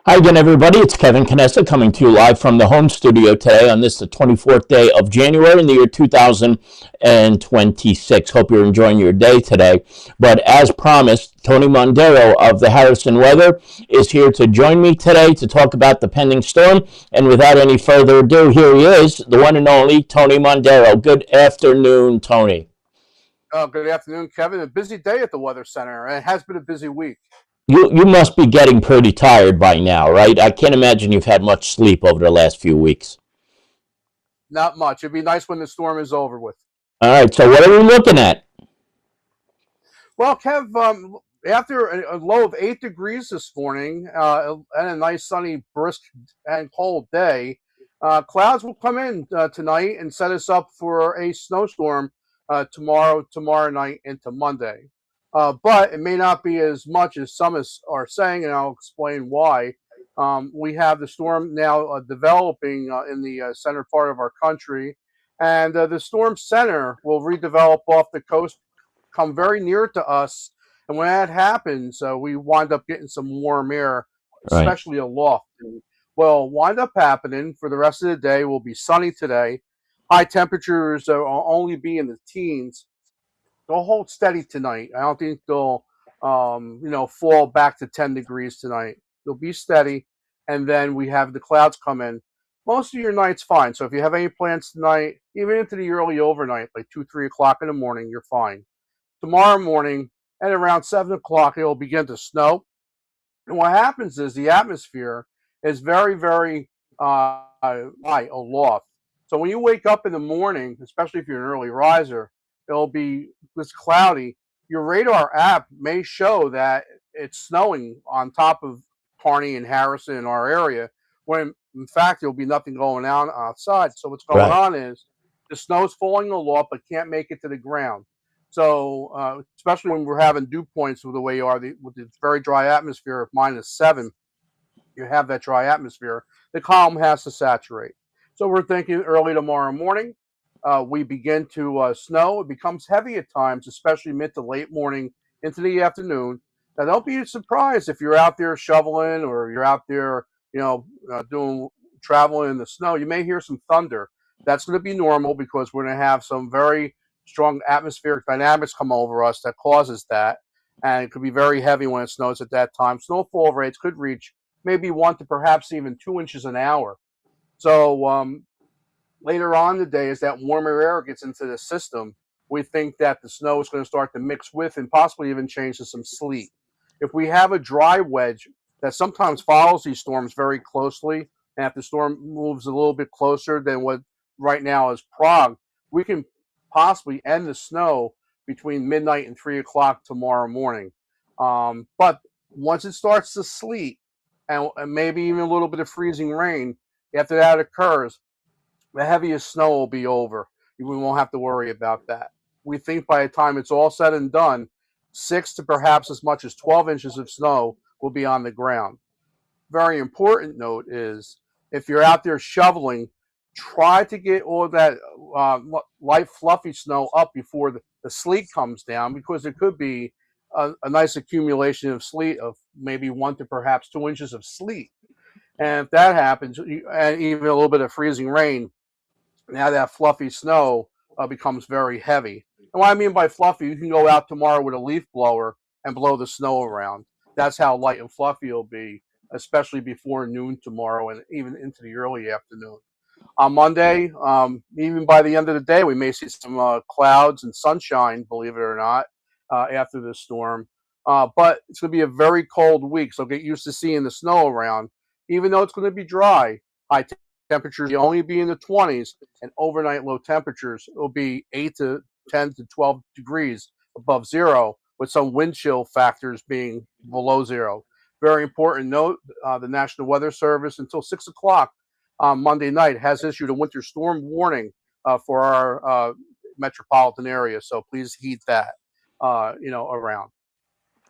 Hi again, everybody. It's Kevin Canessa coming to you live from the home studio today on this, the 24th day of January in the year 2026. Hope you're enjoying your day today. But as promised, Tony Mondaro of the Harrison Weather is here to join me today to talk about the pending storm. And without any further ado, here he is, the one and only Tony Mondaro. Good afternoon, Tony. Good afternoon, Kevin. A busy day at the Weather Center. It has been a busy week. You must be getting pretty tired by now, right? I can't imagine you've had much sleep over the last few weeks. Not much. It'd be nice when the storm is over with. All right, so what are we looking at? Well, Kev, after a low of 8 degrees this morning and a nice sunny, brisk, and cold day, clouds will come in tonight and set us up for a snowstorm tomorrow night into Monday. But it may not be as much as some are saying, and I'll explain why. We have the storm now developing in the center part of our country, and the storm center will redevelop off the coast, come very near to us. And when that happens, we wind up getting some warm air, Right. especially aloft. And will wind up happening for the rest of the day. Will be sunny today. High temperatures will only be in the teens. They'll hold steady tonight. I don't think they'll, fall back to 10 degrees tonight. They'll be steady, and then we have the clouds come in. Most of your night's fine. So if you have any plans tonight, even into the early overnight, like 2, 3 o'clock in the morning, you're fine. Tomorrow morning at around 7 o'clock, it'll begin to snow. And what happens is the atmosphere is very, very high aloft. So when you wake up in the morning, especially if you're an early riser, it'll be this cloudy. Your radar app may show that it's snowing on top of Kearney and Harrison in our area, when in fact there'll be nothing going on outside. So what's going Right. on is the snow's falling aloft but can't make it to the ground. So especially when we're having dew points with the way you are, with this very dry atmosphere of -7, you have that dry atmosphere, the column has to saturate. So we're thinking early tomorrow morning, we begin to snow. It becomes heavy at times, especially mid to late morning into the afternoon. Now, don't be surprised if you're out there shoveling or you're out there, doing traveling in the snow. You may hear some thunder. That's going to be normal because we're going to have some very strong atmospheric dynamics come over us that causes that. And it could be very heavy when it snows at that time. Snowfall rates could reach maybe 1 to perhaps even 2 inches an hour. So later on today, as that warmer air gets into the system, we think that the snow is going to start to mix with and possibly even change to some sleet. If we have a dry wedge that sometimes follows these storms very closely, and if the storm moves a little bit closer than what right now is Prague, we can possibly end the snow between midnight and 3 o'clock tomorrow morning. But once it starts to sleet, and maybe even a little bit of freezing rain, after that occurs, the heaviest snow will be over. We won't have to worry about that. We think by the time it's all said and done, 6 to perhaps as much as 12 inches of snow will be on the ground. Very important note is if you're out there shoveling, try to get all that light, fluffy snow up before the sleet comes down, because it could be a nice accumulation of sleet of maybe 1 to perhaps 2 inches of sleet. And if that happens, and even a little bit of freezing rain, now that fluffy snow becomes very heavy. And what I mean by fluffy, you can go out tomorrow with a leaf blower and blow the snow around. That's how light and fluffy it'll be, especially before noon tomorrow and even into the early afternoon. On Monday, even by the end of the day, we may see some clouds and sunshine, believe it or not, after this storm. But it's going to be a very cold week, so get used to seeing the snow around. Even though it's going to be dry, high temperatures will only be in the 20s, and overnight low temperatures will be 8 to 10 to 12 degrees above zero, with some wind chill factors being below zero. Very important note, the National Weather Service until 6 o'clock on Monday night has issued a winter storm warning for our metropolitan area, so please heed that, around.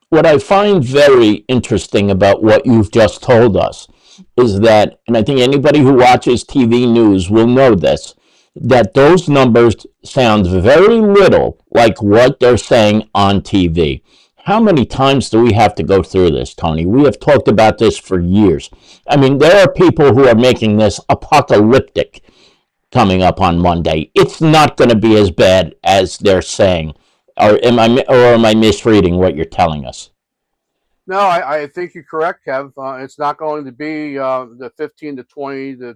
What I find very interesting about what you've just told us is that, and I think anybody who watches TV news will know this, that those numbers sound very little like what they're saying on TV. How many times do we have to go through this, Tony? We have talked about this for years. I mean, there are people who are making this apocalyptic coming up on Monday. It's not going to be as bad as they're saying. Or am I misreading what you're telling us? No, I think you're correct, Kev. It's not going to be the 15 to 20 to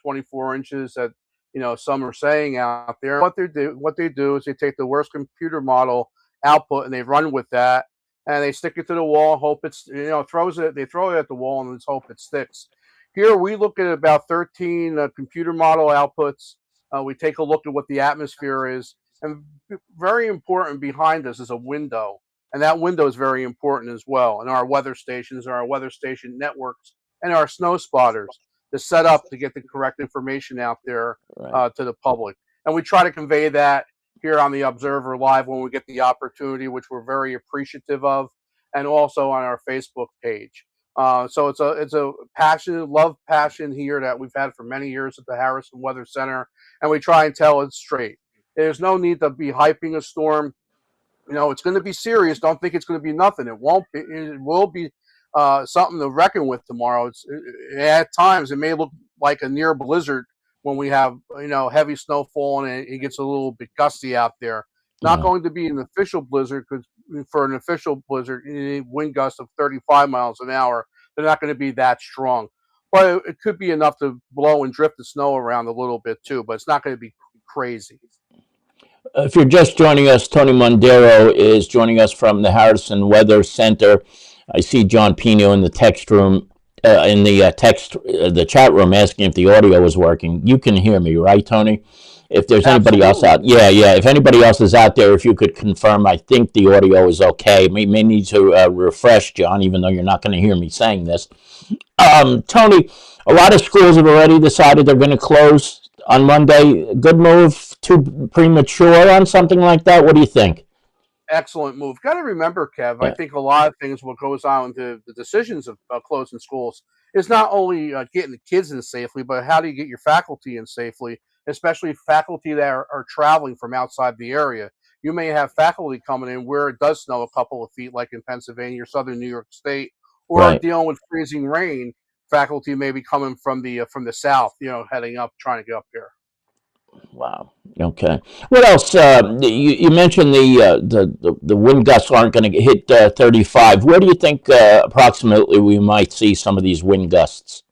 24 inches that some are saying out there. What they do is they take the worst computer model output and they run with that, and they stick it to the wall. Hope it's throws it. They throw it at the wall and just hope it sticks. Here we look at about 13 computer model outputs. We take a look at what the atmosphere is, and very important behind us is a window, and that window is very important as well. And our weather stations, and our weather station networks, and our snow spotters to set up to get the correct information out there Right. to the public. And we try to convey that here on the Observer Live when we get the opportunity, which we're very appreciative of, and also on our Facebook page. So it's a passion here that we've had for many years at the Harrison Weather Center, and we try and tell it straight. There's no need to be hyping a storm. It's going to be serious. Don't think it's going to be nothing. It won't be. It will be something to reckon with tomorrow. At times it may look like a near blizzard when we have heavy snowfall and it gets a little bit gusty out there. Not Yeah. going to be an official blizzard, because for an official blizzard you need wind gusts of 35 miles an hour. They're not going to be that strong, but it could be enough to blow and drift the snow around a little bit too. But it's not going to be crazy. If you're just joining us, Tony Mondaro is joining us from the Harrison Weather Center. I see John Pino in the text room, the chat room, asking if the audio is working. You can hear me, right, Tony? If there's anybody else Absolutely. out, yeah, yeah. If anybody else is out there, if you could confirm, I think the audio is okay. May need to refresh, John, even though you're not going to hear me saying this. Tony, a lot of schools have already decided they're going to close on Monday. Good move? Too premature on something like that? What do you think? Excellent move. Got to remember, Kev. I Yeah, think a lot of things what goes on into the decisions of closing schools is not only getting the kids in safely, but how do you get your faculty in safely, especially faculty that are traveling from outside the area. You may have faculty coming in where it does snow a couple of feet, like in Pennsylvania or southern New York State, or right. dealing with freezing rain. Faculty may be coming from the south, heading up, trying to get up there. Wow. Okay. What else? You mentioned the wind gusts aren't going to hit 35. Where do you think approximately we might see some of these wind gusts?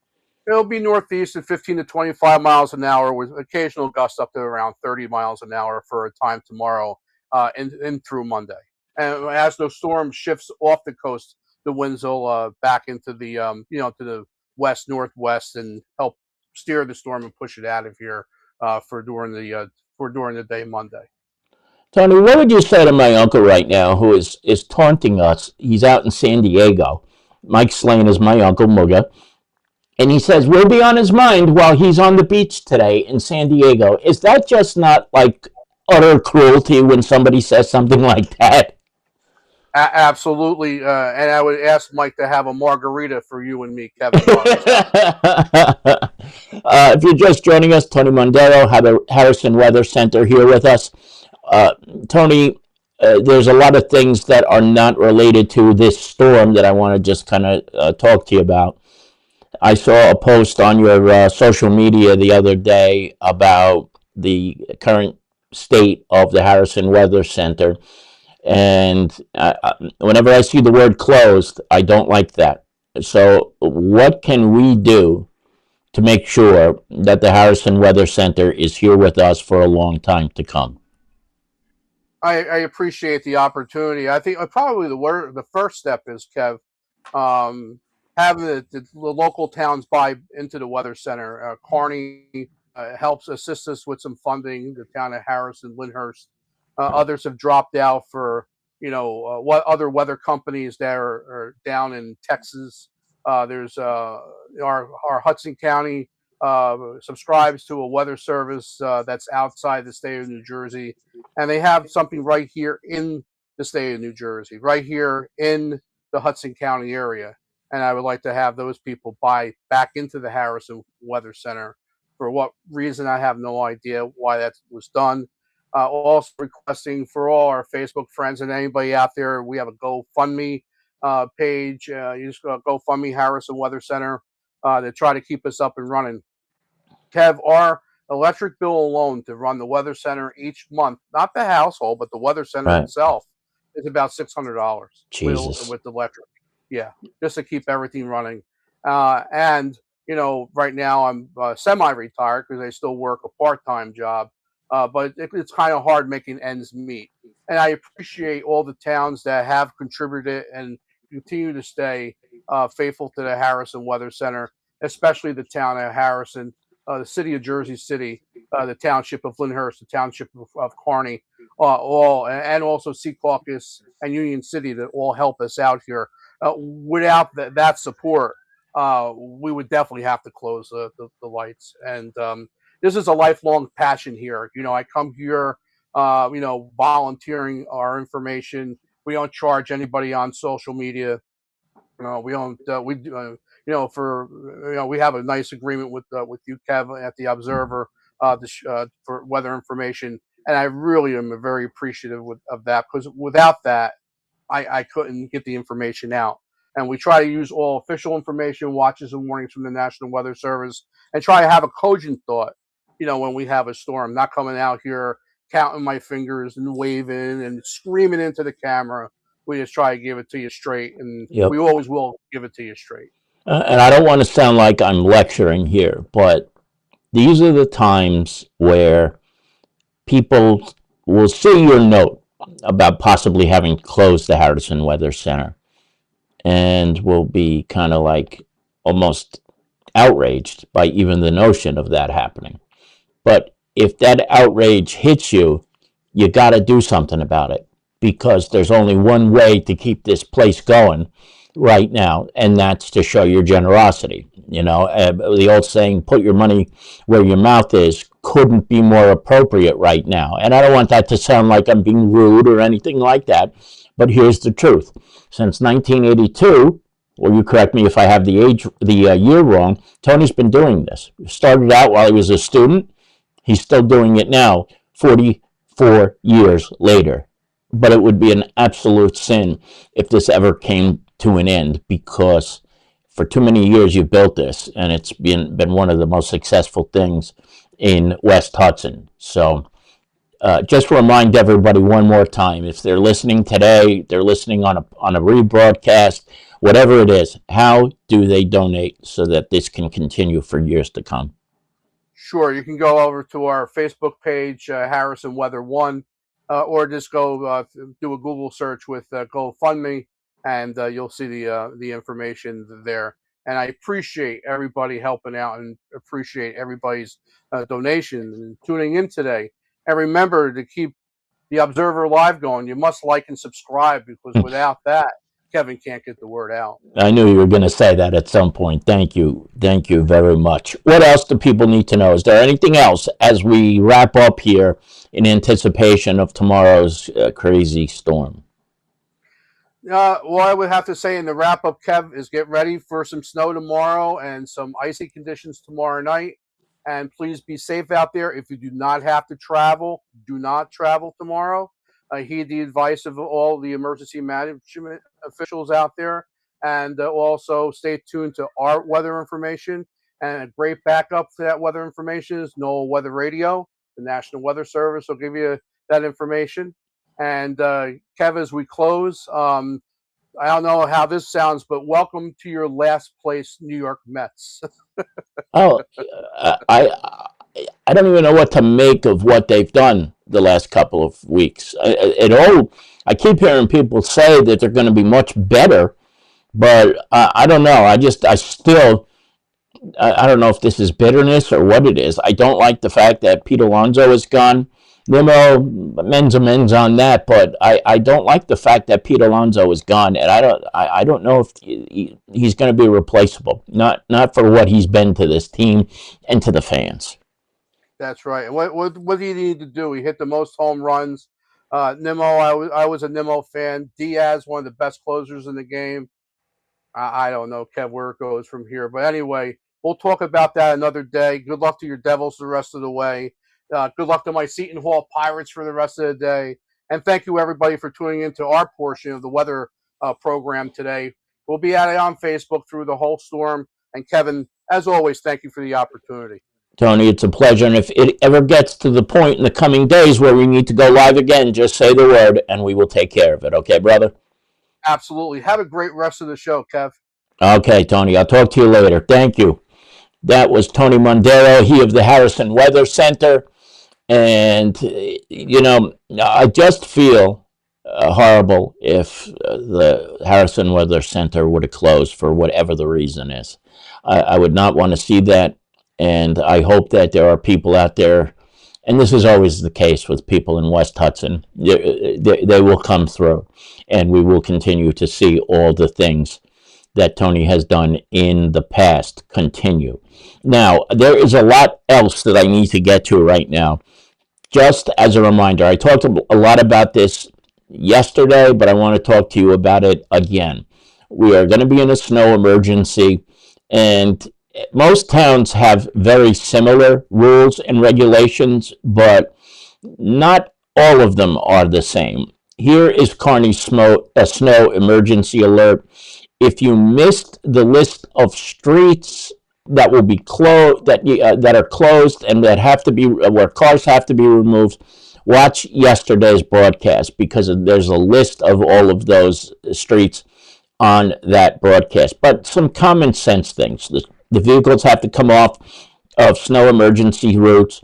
It'll be northeast at 15 to 25 miles an hour with occasional gusts up to around 30 miles an hour for a time tomorrow and through Monday. And as the storm shifts off the coast, the winds will back into the to the west northwest and help steer the storm and push it out of here for during the day Monday. Tony, what would you say to my uncle right now who is taunting us? He's out in San Diego. Mike Slane is my uncle, Mugga. And he says, we'll be on his mind while he's on the beach today in San Diego. Is that just not like utter cruelty when somebody says something like that? Absolutely, and I would ask Mike to have a margarita for you and me, Kevin, while he's out. If you're just joining us, Tony Mondaro, Harrison Weather Center here with us. Uh, Tony, there's a lot of things that are not related to this storm that I want to just kind of talk to you about. I saw a post on your social media the other day about the current state of the Harrison Weather Center. And whenever I see the word closed, I don't like that. So, what can we do to make sure that the Harrison Weather Center is here with us for a long time to come? I appreciate the opportunity. I think probably the first step is, Kev, um, having the local towns buy into the weather center. Kearney helps assist us with some funding. The town of Harrison, Lyndhurst, others have dropped out for what other weather companies that are down in Texas. There's our Hudson County subscribes to a weather service that's outside the state of New Jersey, and they have something right here in the state of New Jersey, right here in the Hudson County area. And I would like to have those people buy back into the Harrison Weather Center. For what reason, I have no idea why that was done. Also requesting for all our Facebook friends and anybody out there, we have a GoFundMe page. You just go GoFundMe Harrison Weather Center to try to keep us up and running. Kev, our electric bill alone to run the weather center each month, not the household, but the weather center Right. itself, is about $600 Jesus. with electric. Yeah, just to keep everything running. And right now I'm semi-retired because I still work a part-time job, but it's kind of hard making ends meet. And I appreciate all the towns that have contributed and continue to stay faithful to the Harrison Weather Center, especially the town of Harrison, the city of Jersey City, the township of Lyndhurst, the township of Kearney, and also Secaucus and Union City that all help us out here. Without that support, we would definitely have to close the lights. And this is a lifelong passion here. I come here, volunteering our information. We don't charge anybody on social media. We don't. For we have a nice agreement with you, Kev, at the Observer, for weather information, and I really am very appreciative of that because without that, I couldn't get the information out. And we try to use all official information, watches and warnings from the National Weather Service, and try to have a cogent thought. When we have a storm, not coming out here counting my fingers and waving and screaming into the camera. We just try to give it to you straight, and Yep. we always will give it to you straight. And I don't want to sound like I'm lecturing here, but these are the times where people will see your note about possibly having closed the Harrison Weather Center and will be kind of like almost outraged by even the notion of that happening. But if that outrage hits you, you got to do something about it because there's only one way to keep this place going right now, and that's to show your generosity. The old saying, put your money where your mouth is, couldn't be more appropriate right now. And I don't want that to sound like I'm being rude or anything like that, but here's the truth. Since 1982, or you correct me if I have the year wrong, Tony's been doing this. Started out while he was a student. He's still doing it now, 44 years later. But it would be an absolute sin if this ever came to an end because for too many years you've built this and it's been one of the most successful things in West Hudson. So just remind everybody one more time, if they're listening today, they're listening on a rebroadcast, whatever it is, how do they donate so that this can continue for years to come? Sure, you can go over to our Facebook page, Harrison Weather One, or just go do a Google search with GoFundMe, and you'll see the information there. And I appreciate everybody helping out, and appreciate everybody's donation and tuning in today. And remember to keep the Observer Live going. You must like and subscribe because without that, Kevin can't get the word out. I knew you were going to say that at some point. Thank you. Thank you very much. What else do people need to know? Is there anything else as we wrap up here in anticipation of tomorrow's crazy storm? What I would have to say in the wrap up, Kev, is get ready for some snow tomorrow and some icy conditions tomorrow night. And please be safe out there. If you do not have to travel, do not travel tomorrow. Heed the advice of all the emergency management officials out there. And also stay tuned to our weather information. And a great backup for that weather information is NOAA Weather Radio. The National Weather Service will give you that information. And Kev, as we close, I don't know how this sounds, but welcome to your last place, New York Mets. Oh, I don't even know what to make of what they've done the last couple of weeks. I keep hearing people say that they're going to be much better, but I don't know. I don't know if this is bitterness or what it is. I don't like the fact that Pete Alonso is gone. Men's amends on that, but I don't like the fact that Pete Alonso is gone, and I don't know if he's going to be replaceable. Not for what he's been to this team and to the fans. That's right. And what do you need to do? He hit the most home runs. Nimmo, I was a Nimmo fan. Diaz, one of the best closers in the game. I don't know, Kev, where it goes from here. But anyway, we'll talk about that another day. Good luck to your Devils the rest of the way. Good luck to my Seton Hall Pirates for the rest of the day. And thank you, everybody, for tuning into our portion of the weather program today. We'll be at it on Facebook through the whole storm. And Kevin, as always, thank you for the opportunity. Tony, it's a pleasure. And if it ever gets to the point in the coming days where we need to go live again, just say the word and we will take care of it. Okay, brother? Absolutely. Have a great rest of the show, Kev. Okay, Tony, I'll talk to you later. Thank you. That was Tony Mondaro, he of the Harrison Weather Center. And, I just feel horrible if the Harrison Weather Center would have closed for whatever the reason is. I would not want to see that. And I hope that there are people out there, and this is always the case with people in West Hudson, they will come through, and we will continue to see all the things that Tony has done in the past continue. Now, there is a lot else that I need to get to right now. Just as a reminder, I talked a lot about this yesterday, but I want to talk to you about it again. We are going to be in a snow emergency, and most towns have very similar rules and regulations, but not all of them are the same. Here is Kearney's snow emergency alert. If you missed the list of streets that will be closed, that are closed and that have to be where cars have to be removed, watch yesterday's broadcast because there's a list of all of those streets on that broadcast. But some common sense things. The vehicles have to come off of snow emergency routes.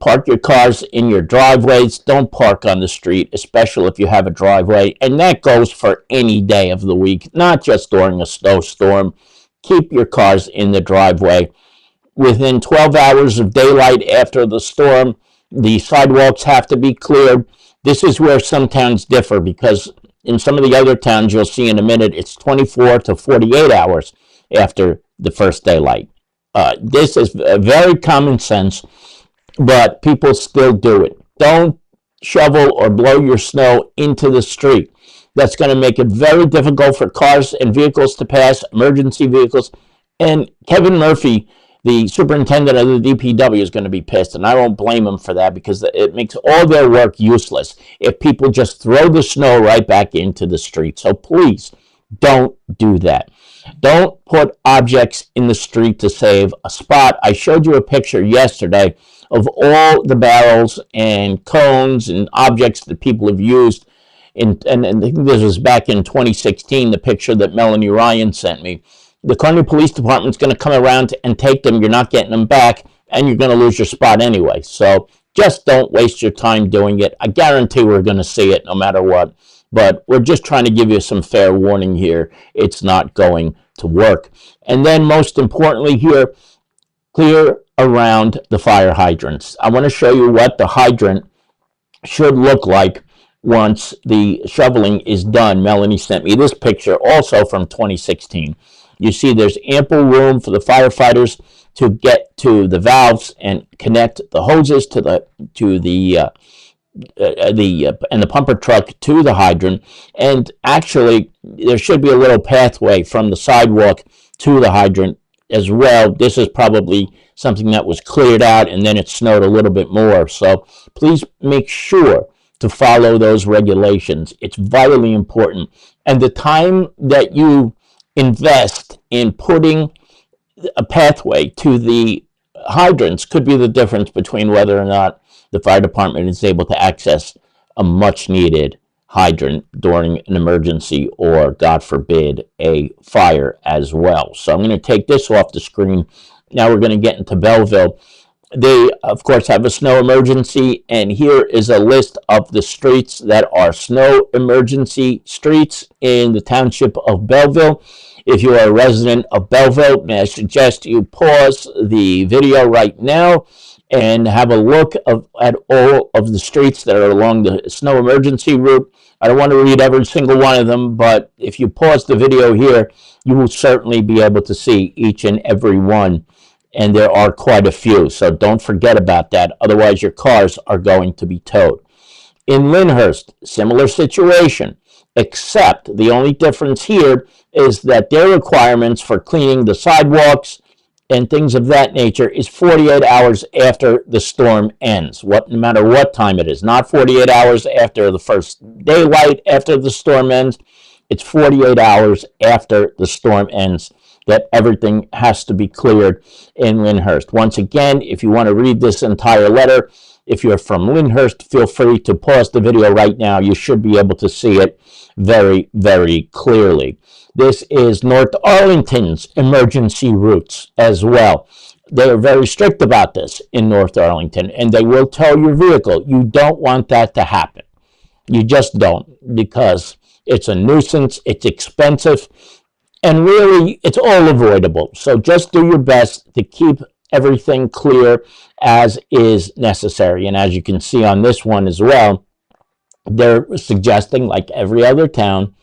Park your cars in your driveways. Don't park on the street, especially if you have a driveway. And that goes for any day of the week, not just during a snowstorm. Keep your cars in the driveway. Within 12 hours of daylight after the storm, the sidewalks have to be cleared. This is where some towns differ because in some of the other towns you'll see in a minute, it's 24 to 48 hours after the first daylight. This is very common sense, but people still do it. Don't shovel or blow your snow into the street. That's going to make it very difficult for cars and vehicles to pass, emergency vehicles. And Kevin Murphy, the superintendent of the DPW, is going to be pissed, and I won't blame him for that because it makes all their work useless if people just throw the snow right back into the street. So please, don't do that. Don't put objects in the street to save a spot. I showed you a picture yesterday of all the barrels and cones and objects that people have used. And I think this was back in 2016, the picture that Melanie Ryan sent me. The Kearney Police Department's going to come around and take them. You're not getting them back, and you're going to lose your spot anyway. So just don't waste your time doing it. I guarantee we're going to see it no matter what. But we're just trying to give you some fair warning here. It's not going to work. And then most importantly here, clear around the fire hydrants. I want to show you what the hydrant should look like once the shoveling is done. Melanie sent me this picture also from 2016. You see there's ample room for the firefighters to get to the valves and connect the hoses to the pumper truck to the hydrant. And actually, there should be a little pathway from the sidewalk to the hydrant as well. This is probably something that was cleared out and then it snowed a little bit more. So please make sure to follow those regulations. It's vitally important. And the time that you invest in putting a pathway to the hydrants could be the difference between whether or not the fire department is able to access a much needed hydrant during an emergency or, God forbid, a fire as well. So I'm going to take this off the screen. Now we're going to get into Belleville. They, of course, have a snow emergency, and here is a list of the streets that are snow emergency streets in the township of Belleville. If you are a resident of Belleville, may I suggest you pause the video right now and have a look at all of the streets that are along the snow emergency route. I don't want to read every single one of them, but if you pause the video here, you will certainly be able to see each and every one. And there are quite a few, so don't forget about that. Otherwise, your cars are going to be towed. In Lyndhurst, similar situation, except the only difference here is that their requirements for cleaning the sidewalks and things of that nature is 48 hours after the storm ends, no matter what time it is. Not 48 hours after the first daylight after the storm ends. It's 48 hours after the storm ends that everything has to be cleared in Lyndhurst. Once again, if you want to read this entire letter, if you're from Lyndhurst, feel free to pause the video right now. You should be able to see it very, very clearly. This is North Arlington's emergency routes as well. They are very strict about this in North Arlington, and they will tell your vehicle, you don't want that to happen. You just don't, because it's a nuisance, it's expensive, and really, it's all avoidable. So just do your best to keep everything clear as is necessary. And as you can see on this one as well, they're suggesting, like every other town,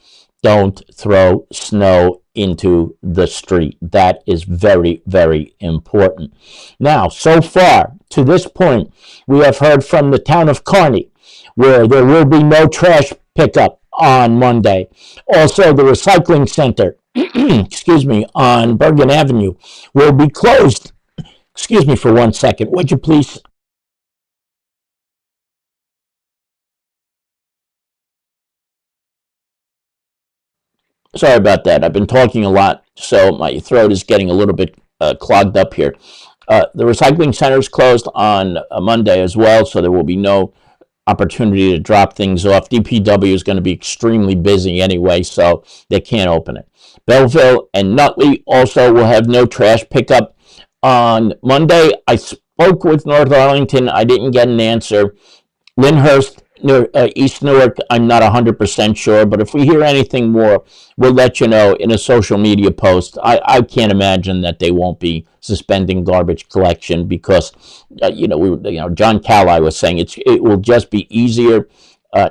don't throw snow into the street. That is very, very important. Now, so far, to this point, we have heard from the town of Kearney, where there will be no trash pickup on Monday. Also, the recycling center, excuse me, on Bergen Avenue will be closed. Excuse me for 1 second. Would you please? Sorry about that. I've been talking a lot, so my throat is getting a little bit clogged up here. The recycling center is closed on a Monday as well, so there will be no opportunity to drop things off. DPW is going to be extremely busy anyway, so they can't open it. Belleville and Nutley also will have no trash pickup on Monday. I spoke with North Arlington. I didn't get an answer. Lyndhurst, East Newark, I'm not 100% sure, but if we hear anything more, we'll let you know in a social media post. I can't imagine that they won't be suspending garbage collection because, John Cali was saying it will just be easier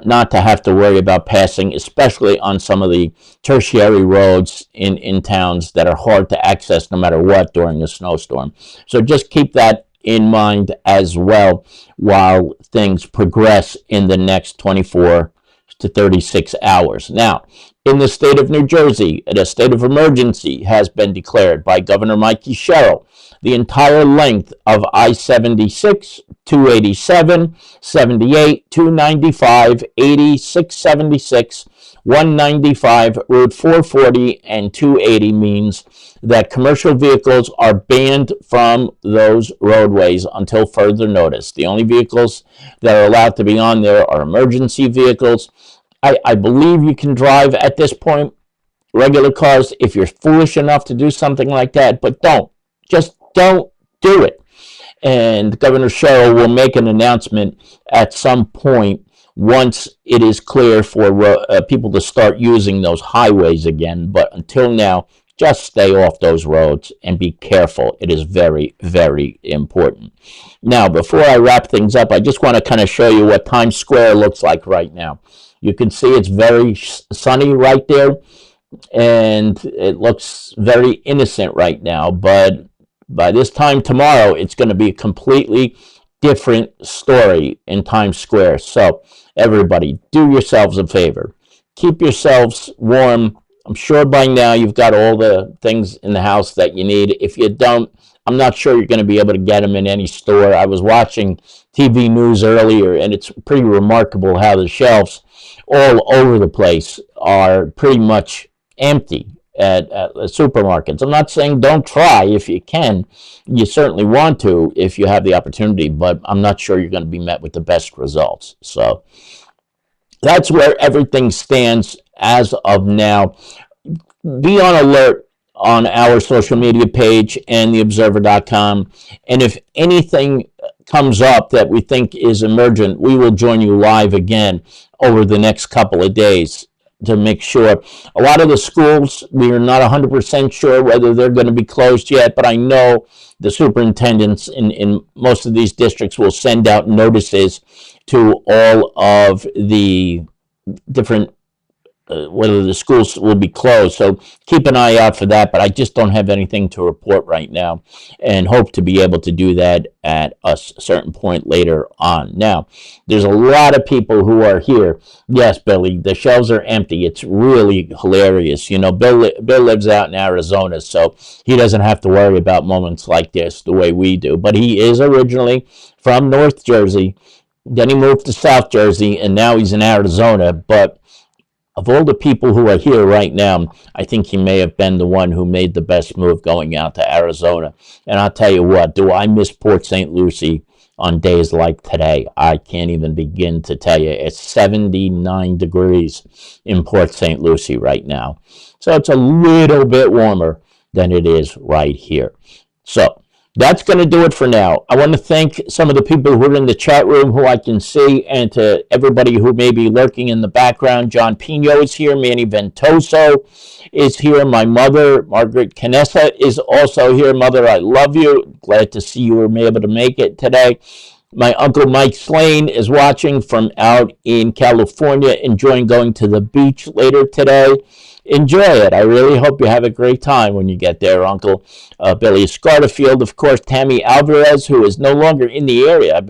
not to have to worry about passing, especially on some of the tertiary roads in towns that are hard to access no matter what during a snowstorm. So just keep that in mind as well while things progress in the next 24 to 36 hours. Now, in the state of New Jersey, a state of emergency has been declared by Governor Mikey Sherrill. The entire length of I-76, 287, 78, 295, 80, 676, 195, Route 440, and 280 means that commercial vehicles are banned from those roadways until further notice. The only vehicles that are allowed to be on there are emergency vehicles. I believe you can drive at this point regular cars if you're foolish enough to do something like that, but don't. Just don't do it. And Governor Sherrill will make an announcement at some point once it is clear for people to start using those highways again. But until now, just stay off those roads and be careful. It is very, very important. Now, before I wrap things up, I just want to kind of show you what Times Square looks like right now. You can see it's very sunny right there, and it looks very innocent right now. But by this time tomorrow, it's going to be a completely different story in Times Square. So, everybody, do yourselves a favor. Keep yourselves warm. I'm sure by now you've got all the things in the house that you need. If you don't, I'm not sure you're going to be able to get them in any store. I was watching TV news earlier, and it's pretty remarkable how the shelves all over the place are pretty much empty at supermarkets. I'm not saying don't try if you can. You certainly want to if you have the opportunity, but I'm not sure you're going to be met with the best results. So that's where everything stands as of now. Be on alert on our social media page and theobserver.com. And if anything comes up that we think is emergent, we will join you live again over the next couple of days to make sure. A lot of the schools, we are not 100% sure whether they're going to be closed yet, but I know the superintendents in most of these districts will send out notices to all of the different whether the schools will be closed. So keep an eye out for that. But I just don't have anything to report right now, and hope to be able to do that at a certain point later on. Now, there's a lot of people who are here. Yes, Billy, the shelves are empty. It's really hilarious. You know, Bill lives out in Arizona, so he doesn't have to worry about moments like this the way we do. But he is originally from North Jersey. Then he moved to South Jersey, and now he's in Arizona. But of all the people who are here right now, I think he may have been the one who made the best move going out to Arizona. And I'll tell you what, do I miss Port St. Lucie on days like today? I can't even begin to tell you. It's 79 degrees in Port St. Lucie right now. So it's a little bit warmer than it is right here. So that's going to do it for now. I want to thank some of the people who are in the chat room who I can see, and to everybody who may be lurking in the background. John Pino is here. Manny Ventoso is here. My mother, Margaret Canessa, is also here. Mother, I love you. Glad to see you were able to make it today. My uncle Mike Slane is watching from out in California, enjoying going to the beach later today. Enjoy it. I really hope you have a great time when you get there, Uncle. Billy Scarterfield, of course, Tammy Alvarez, who is no longer in the area.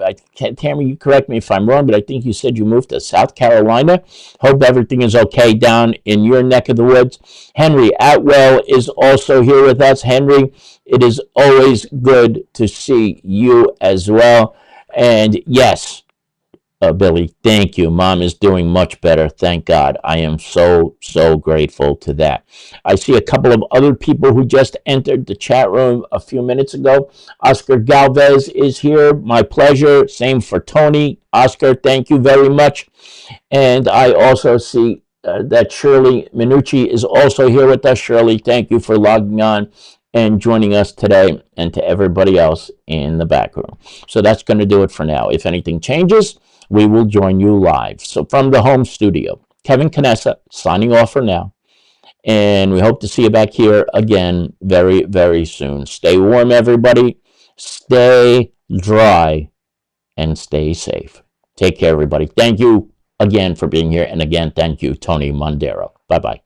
Tammy, you correct me if I'm wrong, but I think you said you moved to South Carolina. Hope everything is okay down in your neck of the woods. Henry Atwell is also here with us. Henry, it is always good to see you as well. And yes, Billy, thank you. Mom is doing much better. Thank God. I am so, so grateful to that. I see a couple of other people who just entered the chat room a few minutes ago. Oscar Galvez is here. My pleasure. Same for Tony. Oscar, thank you very much. And I also see that Shirley Minucci is also here with us. Shirley, thank you for logging on and joining us today, and to everybody else in the back room. So that's going to do it for now. If anything changes, we will join you live. So from the home studio, Kevin Canessa signing off for now. And we hope to see you back here again very, very soon. Stay warm, everybody. Stay dry and stay safe. Take care, everybody. Thank you again for being here. And again, thank you, Tony Mondaro. Bye-bye.